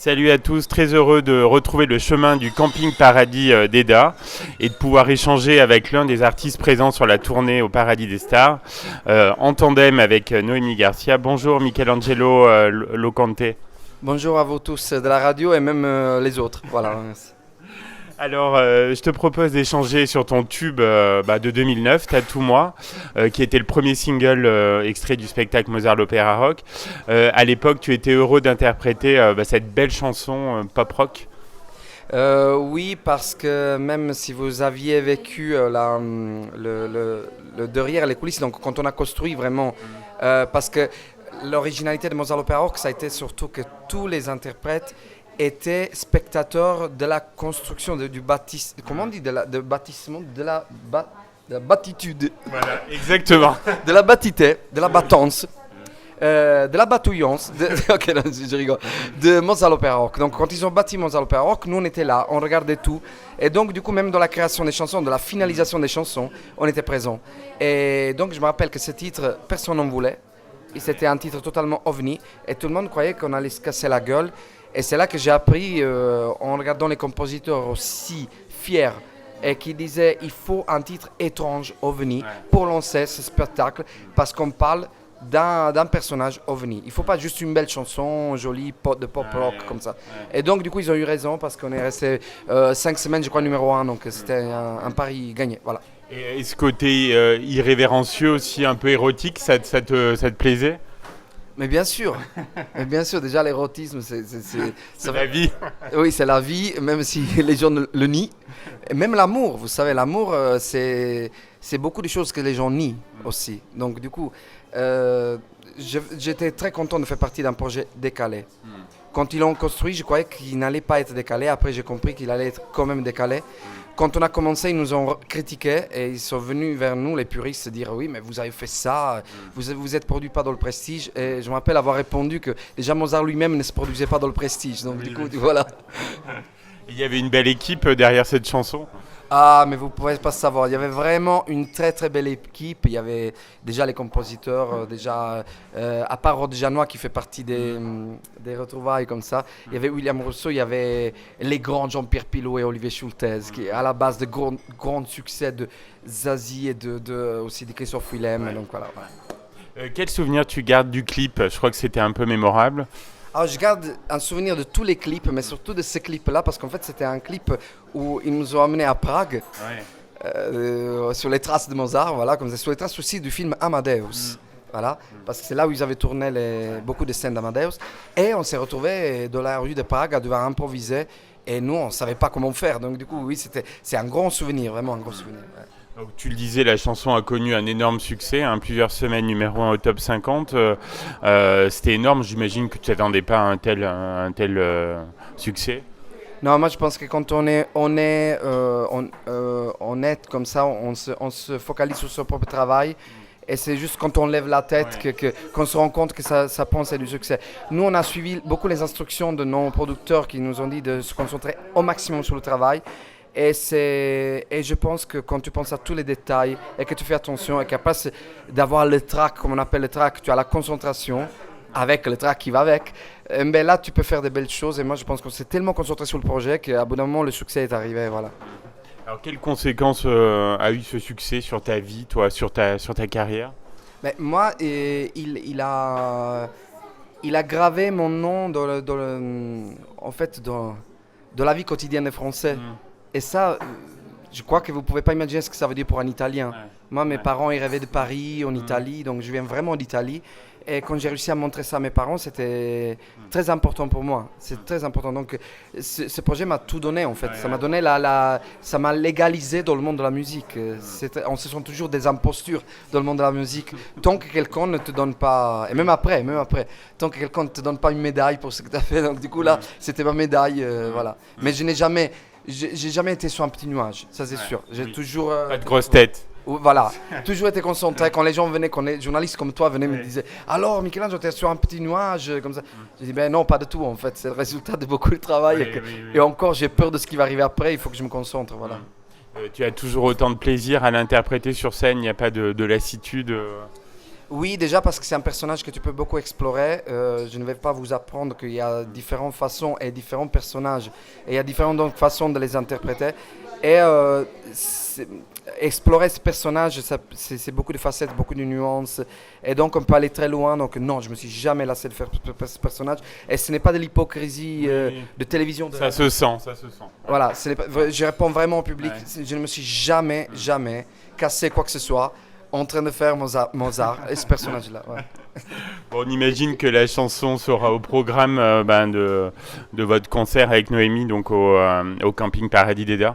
Salut à tous, très heureux de retrouver le chemin du Camping Paradis d'Eda et de pouvoir échanger avec l'un des artistes présents sur la tournée au Paradis des Stars, en tandem avec Noémie Garcia. Bonjour Michelangelo Locante. Bonjour à vous tous de la radio et même les autres. Voilà. Alors, je te propose d'échanger sur ton tube de 2009, Tatoue-moi, qui était le premier single extrait du spectacle Mozart l'Opéra Rock. À l'époque, tu étais heureux d'interpréter cette belle chanson pop-rock. Oui, parce que même si vous aviez vécu le derrière les coulisses, donc quand on a construit vraiment, parce que l'originalité de Mozart l'Opéra Rock, ça a été surtout que tous les interprètes étaient spectateurs de la construction du bâtissement, comment on dit, de bâtissement, de la battitude. Voilà, exactement. De la battité, de la battance. De la batouillance, ok, non, je rigole, de Mozart l'Opéra Rock. Donc quand ils ont bâti Mozart l'Opéra Rock, nous on était là, on regardait tout. Et donc du coup même dans la création des chansons, de la finalisation des chansons, on était présents. Et donc je me rappelle que ce titre, personne n'en voulait. Et c'était un titre totalement ovni. Et tout le monde croyait qu'on allait se casser la gueule. Et c'est là que j'ai appris, en regardant les compositeurs aussi fiers, et qui disaient il faut un titre étrange, ovni, pour lancer ce spectacle, parce qu'on parle d'un personnage ovni. Il ne faut pas juste une belle chanson, jolie, de pop rock comme ça. Et donc du coup ils ont eu raison, parce qu'on est resté 5 semaines, je crois, numéro 1, donc c'était un pari gagné. Voilà. Et ce côté irrévérencieux aussi, un peu érotique, ça te plaisait ? Mais bien sûr, déjà l'érotisme, c'est la vie. Oui, c'est la vie, même si les gens le nient. Et même l'amour, vous savez, l'amour, c'est beaucoup de choses que les gens nient aussi. Donc du coup, j'étais très content de faire partie d'un projet décalé. Quand ils l'ont construit, je croyais qu'il n'allait pas être décalé. Après, j'ai compris qu'il allait être quand même décalé. Quand on a commencé, ils nous ont critiqué et ils sont venus vers nous, les puristes, se dire oui, mais vous avez fait ça, vous êtes produit pas dans le Prestige. Et je me rappelle avoir répondu que déjà Mozart lui-même ne se produisait pas dans le Prestige. Donc du coup, voilà. Il y avait une belle équipe derrière cette chanson. Ah, mais vous ne pouvez pas savoir. Il y avait vraiment une très très belle équipe. Il y avait déjà les compositeurs, à part Rod Janois qui fait partie des retrouvailles comme ça. Il y avait William Rousseau, il y avait les grands Jean-Pierre Pilot et Olivier Schultes, qui est à la base de grands succès de Zazie et aussi de Christophe Willem. Ouais. Donc, voilà. Quel souvenir tu gardes du clip ? Je crois que c'était un peu mémorable. Alors, je garde un souvenir de tous les clips, mais surtout de ce clip-là, parce qu'en fait, c'était un clip où ils nous ont amenés à Prague, sur les traces de Mozart, voilà, comme ça, sur les traces aussi du film Amadeus. Voilà, parce que c'est là où ils avaient tourné beaucoup de scènes d'Amadeus. Et on s'est retrouvés dans la rue de Prague à devoir improviser, et nous, on ne savait pas comment faire. Donc, du coup, oui, c'est un grand souvenir, vraiment un grand souvenir. Ouais. Donc, tu le disais, la chanson a connu un énorme succès, plusieurs semaines numéro 1 au top 50. C'était énorme, j'imagine que tu n'attendais pas à un tel succès. Non, moi je pense que quand on est honnête comme ça, on se focalise sur son propre travail. Et c'est juste quand on lève la tête qu'on se rend compte que ça pense à du succès. Nous, on a suivi beaucoup les instructions de nos producteurs qui nous ont dit de se concentrer au maximum sur le travail. Et je pense que quand tu penses à tous les détails et que tu fais attention et qu'après d'avoir le track, comme on appelle le track, tu as la concentration avec le track qui va avec, ben là tu peux faire des belles choses. Et moi je pense qu'on s'est tellement concentré sur le projet qu'à bout d'un moment le succès est arrivé. Voilà. Alors quelles conséquences a eu ce succès sur ta vie, toi, sur ta carrière ? Ben, moi, il a gravé mon nom dans la vie quotidienne des Français. Et ça, je crois que vous ne pouvez pas imaginer ce que ça veut dire pour un Italien. Moi, mes parents, ils rêvaient de Paris, en Italie, donc je viens vraiment d'Italie. Et quand j'ai réussi à montrer ça à mes parents, c'était très important pour moi. C'est très important. Donc, ce projet m'a tout donné, en fait. Ça m'a donné ça m'a légalisé dans le monde de la musique. On se sent toujours des impostures dans le monde de la musique. Tant que quelqu'un ne te donne pas, et même après, tant que quelqu'un ne te donne pas une médaille pour ce que tu as fait. Donc, du coup, là, c'était ma médaille, voilà. Mais j'ai jamais été sur un petit nuage, ça c'est sûr. J'ai toujours... pas de grosse tête. Voilà, toujours été concentré. Quand les gens venaient, quand les journalistes comme toi venaient me disaient « Alors, Michelangelo, tu es sur un petit nuage ?» comme ça. J'ai dit « Ben non, pas du tout en fait. C'est le résultat de beaucoup de travail. Et encore, j'ai peur de ce qui va arriver après. Il faut que je me concentre, voilà. » Tu as toujours autant de plaisir à l'interpréter sur scène. Il n'y a pas de lassitude Oui, déjà parce que c'est un personnage que tu peux beaucoup explorer. Je ne vais pas vous apprendre qu'il y a différentes façons et différents personnages. Et il y a différentes donc, façons de les interpréter. Et explorer ce personnage, c'est beaucoup de facettes, beaucoup de nuances. Et donc on peut aller très loin. Donc non, je me suis jamais lassé de faire ce personnage. Et ce n'est pas de l'hypocrisie de télévision. Ça se sent, ça se sent. Voilà, je réponds vraiment au public. Ouais. Je ne me suis jamais cassé quoi que ce soit en train de faire Mozart et ce personnage-là. Ouais. Bon, on imagine que la chanson sera au programme de votre concert avec Noémie, donc au Camping Paradis d'Eder.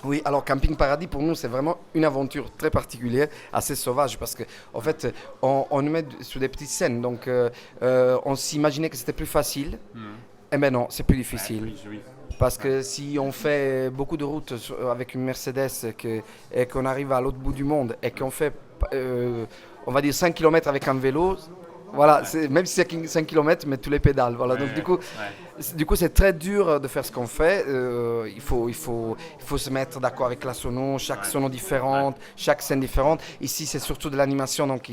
Oui, alors Camping Paradis pour nous c'est vraiment une aventure très particulière, assez sauvage parce que en fait on nous met sur des petites scènes, donc on s'imaginait que c'était plus facile, et ben non, c'est plus difficile. Oui. Parce que si on fait beaucoup de routes avec une Mercedes et qu'on arrive à l'autre bout du monde et qu'on fait, on va dire 5 km avec un vélo, voilà, même si c'est 5 km, mais tous les pédales. Voilà. Donc du coup, c'est très dur de faire ce qu'on fait. Il faut se mettre d'accord avec la sono, chaque sono différente, chaque scène différente. Ici, c'est surtout de l'animation. Donc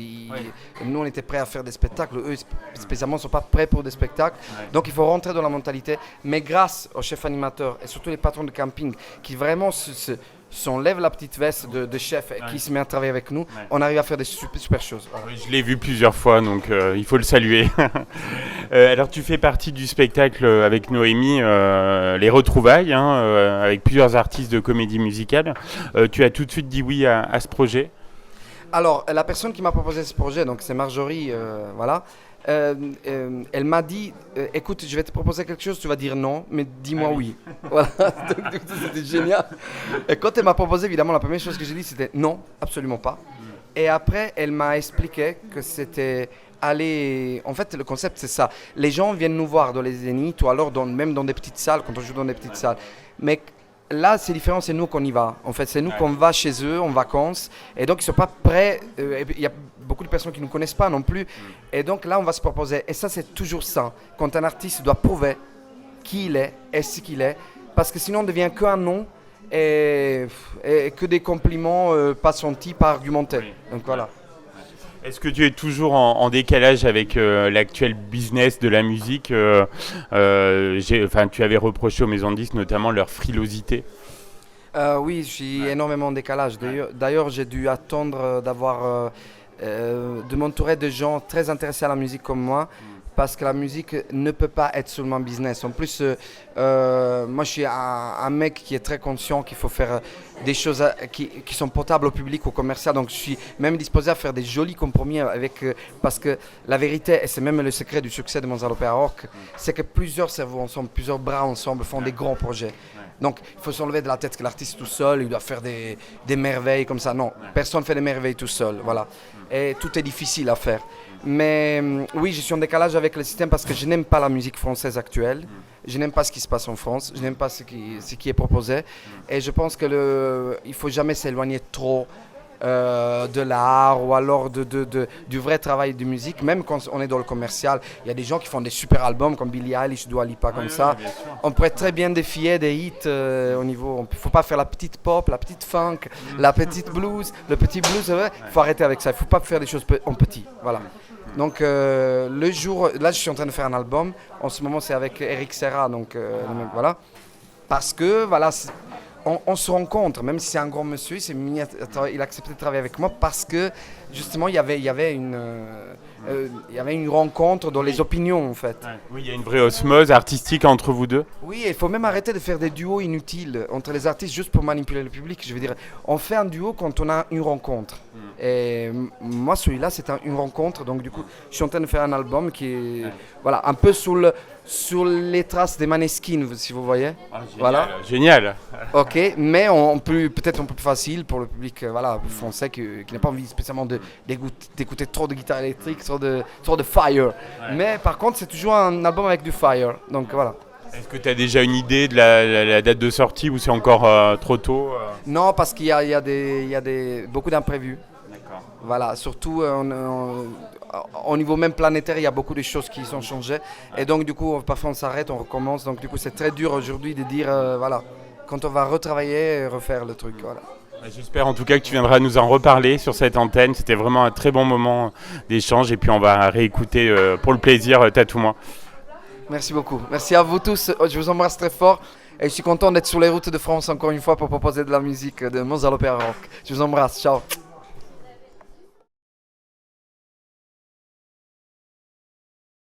nous, on était prêts à faire des spectacles. Eux, spécialement, ne sont pas prêts pour des spectacles. Donc il faut rentrer dans la mentalité. Mais grâce aux chefs animateurs et surtout les patrons de camping qui vraiment s'enlève la petite veste de chef qui se met à travailler avec nous, on arrive à faire des super choses. Oui, je l'ai vu plusieurs fois, donc il faut le saluer. Alors tu fais partie du spectacle avec Noémie, Les Retrouvailles, avec plusieurs artistes de comédie musicale. Tu as tout de suite dit oui à ce projet? Alors, la personne qui m'a proposé ce projet, donc c'est Marjorie, voilà. Elle m'a dit, écoute, je vais te proposer quelque chose, tu vas dire non, mais dis-moi oui. Voilà, donc c'était génial. Et quand elle m'a proposé, évidemment, la première chose que j'ai dit, c'était non, absolument pas. Et après, elle m'a expliqué que c'était aller... En fait, le concept, c'est ça. Les gens viennent nous voir dans les zéniths ou alors même dans des petites salles, quand on joue dans des petites salles. Mais là, c'est différent, c'est nous qu'on y va. En fait, c'est nous qu'on va chez eux en vacances. Et donc, ils ne sont pas prêts. Il y a beaucoup de personnes qui ne nous connaissent pas non plus. Et donc, là, on va se proposer. Et ça, c'est toujours ça. Quand un artiste doit prouver qui il est et ce qu'il est. Parce que sinon, on ne devient qu'un nom et que des compliments pas sentis, pas argumentés. Donc, voilà. Est-ce que tu es toujours en décalage avec l'actuel business de la musique tu avais reproché aux maisons de disques notamment leur frilosité. Oui, je suis énormément en décalage. D'ailleurs, j'ai dû attendre de m'entourer de gens très intéressés à la musique comme moi. Parce que la musique ne peut pas être seulement business. En plus, moi je suis un mec qui est très conscient qu'il faut faire des choses qui sont potables au public, au commercial. Donc je suis même disposé à faire des jolis compromis parce que la vérité, et c'est même le secret du succès de Mozart l'Opéra Rock, c'est que plusieurs cerveaux ensemble, plusieurs bras ensemble font des grands projets. Donc il faut s'enlever de la tête que l'artiste tout seul, il doit faire des merveilles comme ça. Non, personne ne fait des merveilles tout seul. Voilà. Et tout est difficile à faire. Mais oui, je suis en décalage avec le système parce que je n'aime pas la musique française actuelle. Je n'aime pas ce qui se passe en France. Je n'aime pas ce qui est proposé. Et je pense qu'il ne faut jamais s'éloigner trop de l'art ou alors du vrai travail de musique. Même quand on est dans le commercial, il y a des gens qui font des super albums comme Billie Eilish, Dua Lipa, comme ça. On pourrait très bien défier des hits au niveau... Il ne faut pas faire la petite pop, la petite funk, la petite blues, le petit blues. Il faut arrêter avec ça. Il ne faut pas faire des choses en petit. Voilà. Donc le jour, là je suis en train de faire un album, en ce moment c'est avec Eric Serra, donc voilà, parce que voilà, on se rencontre, même si c'est un grand monsieur, il a accepté de travailler avec moi parce que justement il y avait une rencontre dans les opinions en fait. Oui, il y a une vraie osmose artistique entre vous deux. Oui, il faut même arrêter de faire des duos inutiles entre les artistes juste pour manipuler le public. Je veux dire, on fait un duo quand on a une rencontre. Et moi, celui-là, c'est une rencontre. Donc, du coup, je suis en train de faire un album qui est voilà, un peu sur les traces des Maneskin, si vous voyez. Ah, génial, voilà. Génial. Ok, mais peut-être un peu plus facile pour le public français qui n'a pas envie spécialement d'écouter trop de guitare électrique, trop de fire. Mais par contre, c'est toujours un album avec du fire. Donc voilà. Est-ce que tu as déjà une idée de la date de sortie ou c'est encore trop tôt Non, parce qu'il y a beaucoup d'imprévus. D'accord. Voilà, surtout au niveau même planétaire, il y a beaucoup de choses qui sont changées. Et donc du coup, parfois on s'arrête, on recommence. Donc du coup, c'est très dur aujourd'hui de dire, voilà, quand on va retravailler et refaire le truc. Voilà. J'espère en tout cas que tu viendras nous en reparler sur cette antenne. C'était vraiment un très bon moment d'échange et puis on va réécouter pour le plaisir Tatou-moi. Merci beaucoup. Merci à vous tous. Je vous embrasse très fort. Et je suis content d'être sur les routes de France encore une fois pour proposer de la musique de Mozart l'Opéra Rock. Je vous embrasse. Ciao.